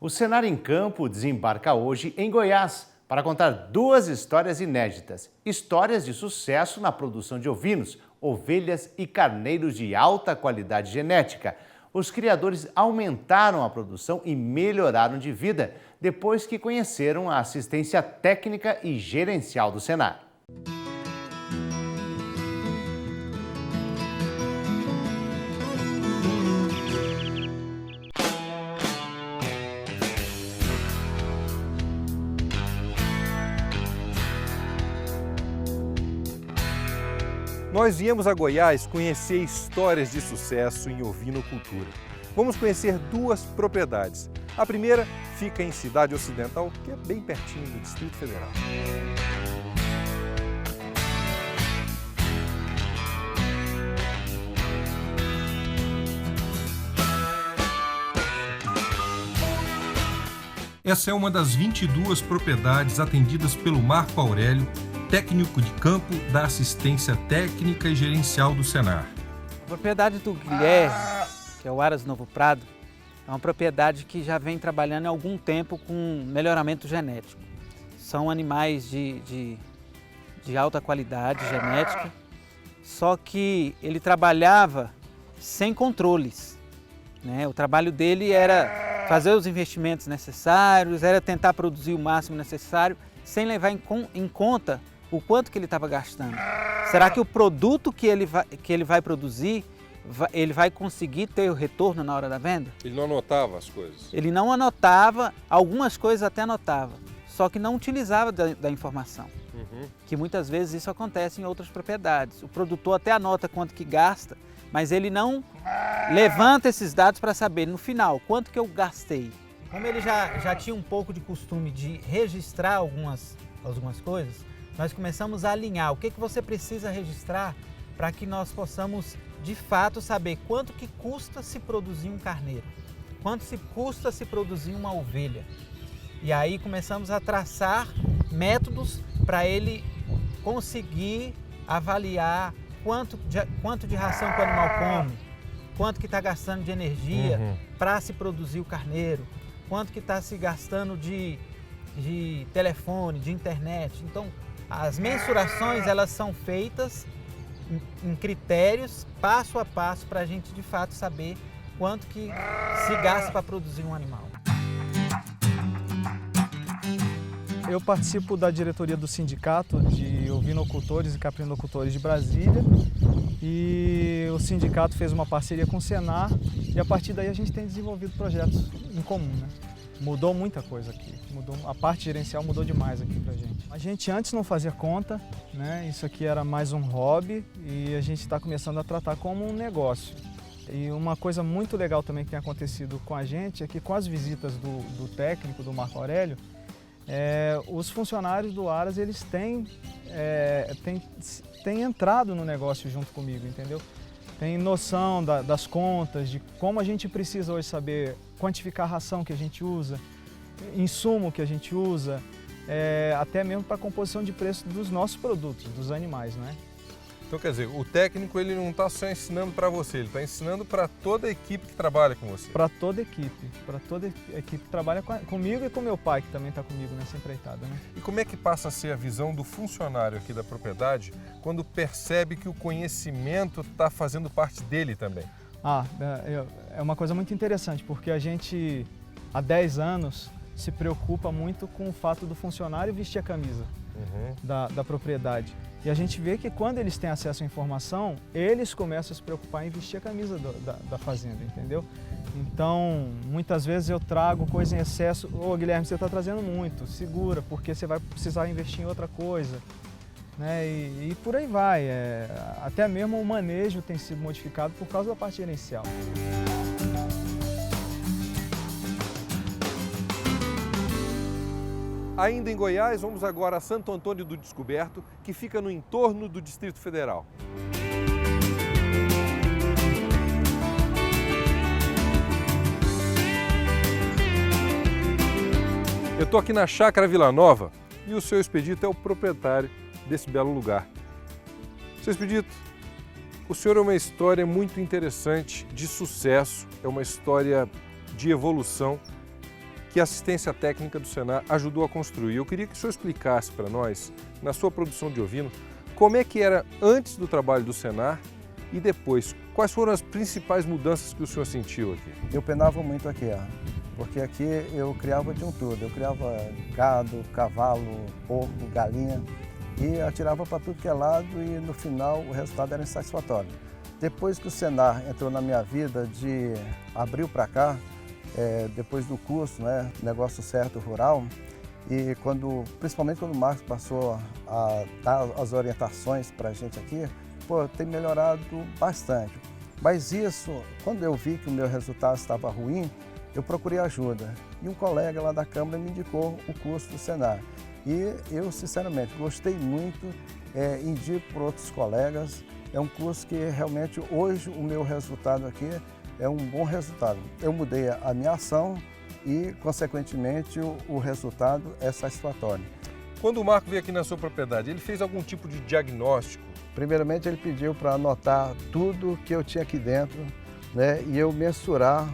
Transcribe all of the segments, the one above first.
O Senar em Campo desembarca hoje em Goiás para contar duas histórias inéditas. Histórias de sucesso na produção de ovinos, ovelhas e carneiros de alta qualidade genética. Os criadores aumentaram a produção e melhoraram de vida depois que conheceram a assistência técnica e gerencial do Senar. Nós viemos a Goiás conhecer histórias de sucesso em ovinocultura. Vamos conhecer duas propriedades. A primeira fica em Cidade Ocidental, que é bem pertinho do Distrito Federal. Essa é uma das 22 propriedades atendidas pelo Marco Aurélio, técnico de campo da assistência técnica e gerencial do Senar. A propriedade do Guilherme, que é o Aras Novo Prado, é uma propriedade que já vem trabalhando há algum tempo com melhoramento genético. São animais de alta qualidade genética, só que ele trabalhava sem controles, né? O trabalho dele era fazer os investimentos necessários, era tentar produzir o máximo necessário, sem levar em conta o quanto que ele estava gastando. Será que o produto que ele vai produzir, ele vai conseguir ter o retorno na hora da venda? Ele não anotava as coisas? Ele não anotava, algumas coisas até anotava, só que não utilizava da informação. Que muitas vezes isso acontece em outras propriedades. O produtor até anota quanto que gasta, mas ele não levanta esses dados para saber, no final, quanto que eu gastei. Como ele já tinha um pouco de costume de registrar algumas coisas, nós começamos a alinhar o que você precisa registrar para que nós possamos, de fato, saber quanto que custa se produzir um carneiro, quanto se custa se produzir uma ovelha. E aí começamos a traçar métodos para ele conseguir avaliar quanto de ração que o animal come, quanto que está gastando de energia para se produzir o carneiro, quanto que está se gastando de telefone, de internet. Então, as mensurações elas são feitas em critérios, passo a passo, para a gente de fato saber quanto que se gasta para produzir um animal. Eu participo da diretoria do Sindicato de Ovinocultores e Caprinocultores de Brasília e o sindicato fez uma parceria com o Senar e a partir daí a gente tem desenvolvido projetos em comum, né? Mudou muita coisa aqui, a parte gerencial mudou demais aqui pra gente. A gente antes não fazia conta, né? Isso aqui era mais um hobby e a gente está começando a tratar como um negócio. E uma coisa muito legal também que tem acontecido com a gente é que com as visitas do técnico, do Marco Aurélio, os funcionários do Aras eles têm entrado no negócio junto comigo, entendeu? Tem noção das contas, de como a gente precisa hoje saber quantificar a ração que a gente usa, insumo que a gente usa, até mesmo para a composição de preço dos nossos produtos, dos animais, né? Então, quer dizer, o técnico ele não está só ensinando para você, ele está ensinando para toda a equipe que trabalha com você. Para toda a equipe que trabalha comigo e com meu pai, que também está comigo nessa empreitada, né? E como é que passa a ser a visão do funcionário aqui da propriedade quando percebe que o conhecimento está fazendo parte dele também? É uma coisa muito interessante, porque a gente, há 10 anos, se preocupa muito com o fato do funcionário vestir a camisa da propriedade. E a gente vê que quando eles têm acesso à informação, eles começam a se preocupar em vestir a camisa da fazenda, entendeu? Então, muitas vezes eu trago coisa em excesso. Guilherme, você está trazendo muito, segura, porque você vai precisar investir em outra coisa. Né? E por aí vai. Até mesmo o manejo tem sido modificado por causa da parte gerencial. Ainda em Goiás, vamos agora a Santo Antônio do Descoberto, que fica no entorno do Distrito Federal. Eu estou aqui na Chácara Vila Nova e o seu Expedito é o proprietário desse belo lugar. Seu Expedito, o senhor é uma história muito interessante, de sucesso, é uma história de evolução. que a assistência técnica do Senar ajudou a construir. Eu queria que o senhor explicasse para nós, na sua produção de ovino, como é que era antes do trabalho do Senar e depois. Quais foram as principais mudanças que o senhor sentiu aqui? Eu penava muito aqui, porque aqui eu criava de um tudo. Eu criava gado, cavalo, porco, galinha e atirava para tudo que é lado e no final o resultado era insatisfatório. Depois que o Senar entrou na minha vida, de abril para cá, depois do curso, né, Negócio Certo Rural, e principalmente quando o Marcos passou a dar as orientações para a gente aqui, tem melhorado bastante. Mas isso, quando eu vi que o meu resultado estava ruim, eu procurei ajuda. E um colega lá da Câmara me indicou o curso do Senar. E eu, sinceramente, gostei muito, indico para outros colegas. É um curso que realmente hoje o meu resultado aqui é um bom resultado. Eu mudei a minha ação e, consequentemente, o resultado é satisfatório. Quando o Marco veio aqui na sua propriedade, ele fez algum tipo de diagnóstico? Primeiramente, ele pediu para anotar tudo que eu tinha aqui dentro, né, e eu mensurar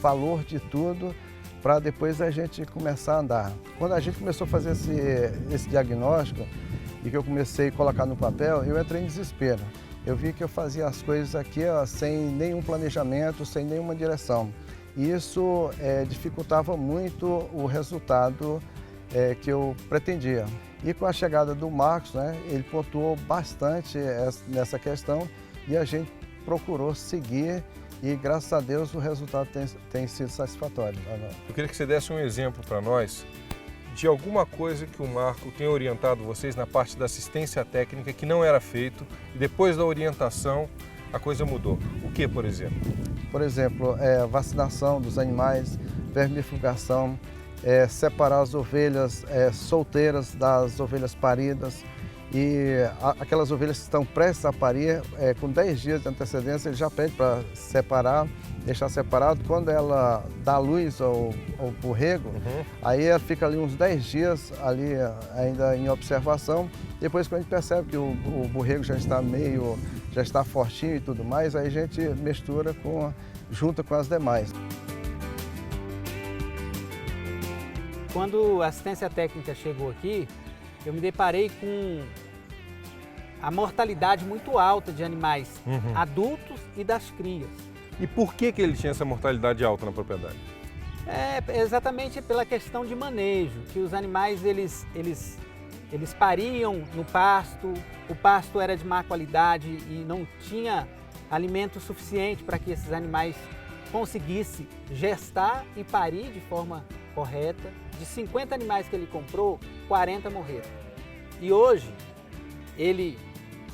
valor de tudo para depois a gente começar a andar. Quando a gente começou a fazer esse diagnóstico e que eu comecei a colocar no papel, eu entrei em desespero. Eu vi que eu fazia as coisas aqui sem nenhum planejamento, sem nenhuma direção. E isso dificultava muito o resultado que eu pretendia. E com a chegada do Marcos, né, ele pontuou bastante nessa questão e a gente procurou seguir e, graças a Deus, o resultado tem sido satisfatório. Eu queria que você desse um exemplo para nós de alguma coisa que o Marco tenha orientado vocês na parte da assistência técnica que não era feito e depois da orientação a coisa mudou. O que, por exemplo? Por exemplo, vacinação dos animais, vermifugação, separar as ovelhas solteiras das ovelhas paridas e aquelas ovelhas que estão prestes a parir, com 10 dias de antecedência, ele já pede para separar, deixar separado. Quando ela dá luz ao borrego, aí ela fica ali uns 10 dias ali ainda em observação. Depois, quando a gente percebe que o borrego já está fortinho e tudo mais, aí a gente mistura junto com as demais. Quando a assistência técnica chegou aqui, eu me deparei com a mortalidade muito alta de animais adultos e das crias. E por que ele tinha essa mortalidade alta na propriedade? Exatamente pela questão de manejo, que os animais eles pariam no pasto, o pasto era de má qualidade e não tinha alimento suficiente para que esses animais conseguissem gestar e parir de forma correta. De 50 animais que ele comprou, 40 morreram. E hoje ele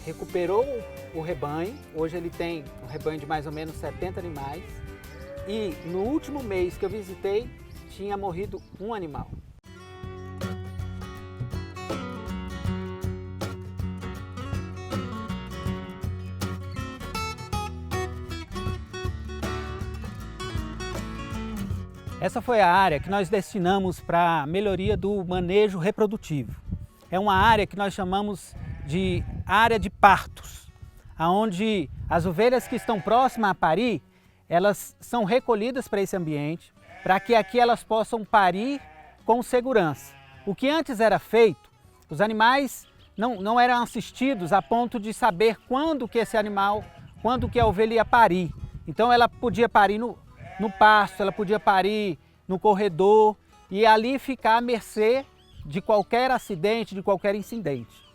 recuperou o rebanho, hoje ele tem um rebanho de mais ou menos 70 animais e no último mês que eu visitei tinha morrido um animal. Essa foi a área que nós destinamos para a melhoria do manejo reprodutivo. É uma área que nós chamamos de área de partos, onde as ovelhas que estão próximas a parir, elas são recolhidas para esse ambiente, para que aqui elas possam parir com segurança. O que antes era feito, os animais não eram assistidos a ponto de saber quando que a ovelha ia parir. Então ela podia parir no pasto, ela podia parir no corredor e ali ficar à mercê de qualquer acidente, de qualquer incidente.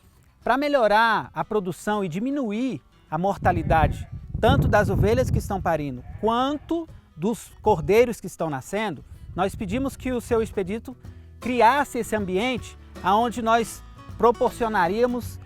Para melhorar a produção e diminuir a mortalidade tanto das ovelhas que estão parindo quanto dos cordeiros que estão nascendo, nós pedimos que o seu expedito criasse esse ambiente onde nós proporcionaríamos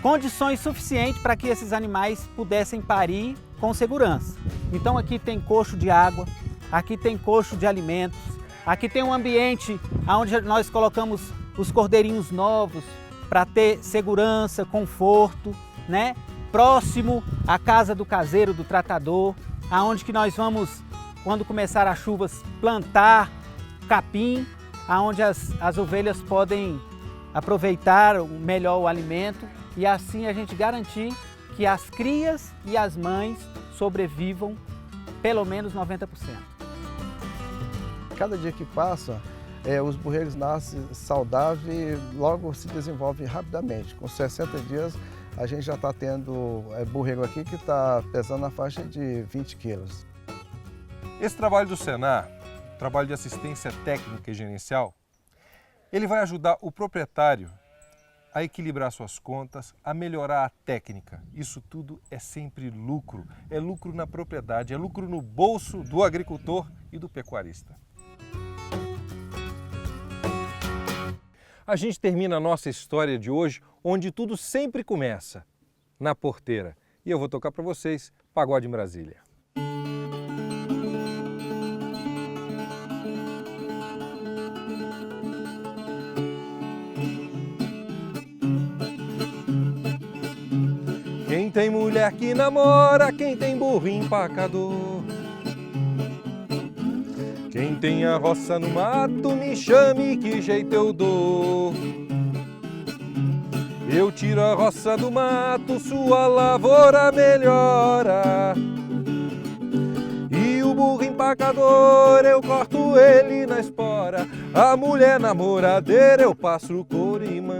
condições suficientes para que esses animais pudessem parir com segurança. Então aqui tem coxo de água, aqui tem coxo de alimentos, aqui tem um ambiente onde nós colocamos os cordeirinhos novos para ter segurança, conforto, né? Próximo à casa do caseiro, do tratador, aonde que nós vamos, quando começar as chuvas, plantar capim, aonde as ovelhas podem aproveitar melhor o alimento e assim a gente garantir que as crias e as mães sobrevivam pelo menos 90%. cada dia que passa, os burreiros nascem saudáveis e logo se desenvolvem rapidamente. Com 60 dias, a gente já está tendo burreiro aqui que está pesando na faixa de 20 quilos. Esse trabalho do Senar, trabalho de assistência técnica e gerencial, ele vai ajudar o proprietário a equilibrar suas contas, a melhorar a técnica. Isso tudo é sempre lucro. É lucro na propriedade, é lucro no bolso do agricultor e do pecuarista. A gente termina a nossa história de hoje onde tudo sempre começa, na porteira. E eu vou tocar para vocês Pagode em Brasília. Quem tem mulher que namora, quem tem burro empacador. Quem tem a roça no mato, me chame que jeito eu dou. Eu tiro a roça do mato, sua lavoura melhora. E o burro empacador, eu corto ele na espora. A mulher namoradeira, eu passo couro e manga.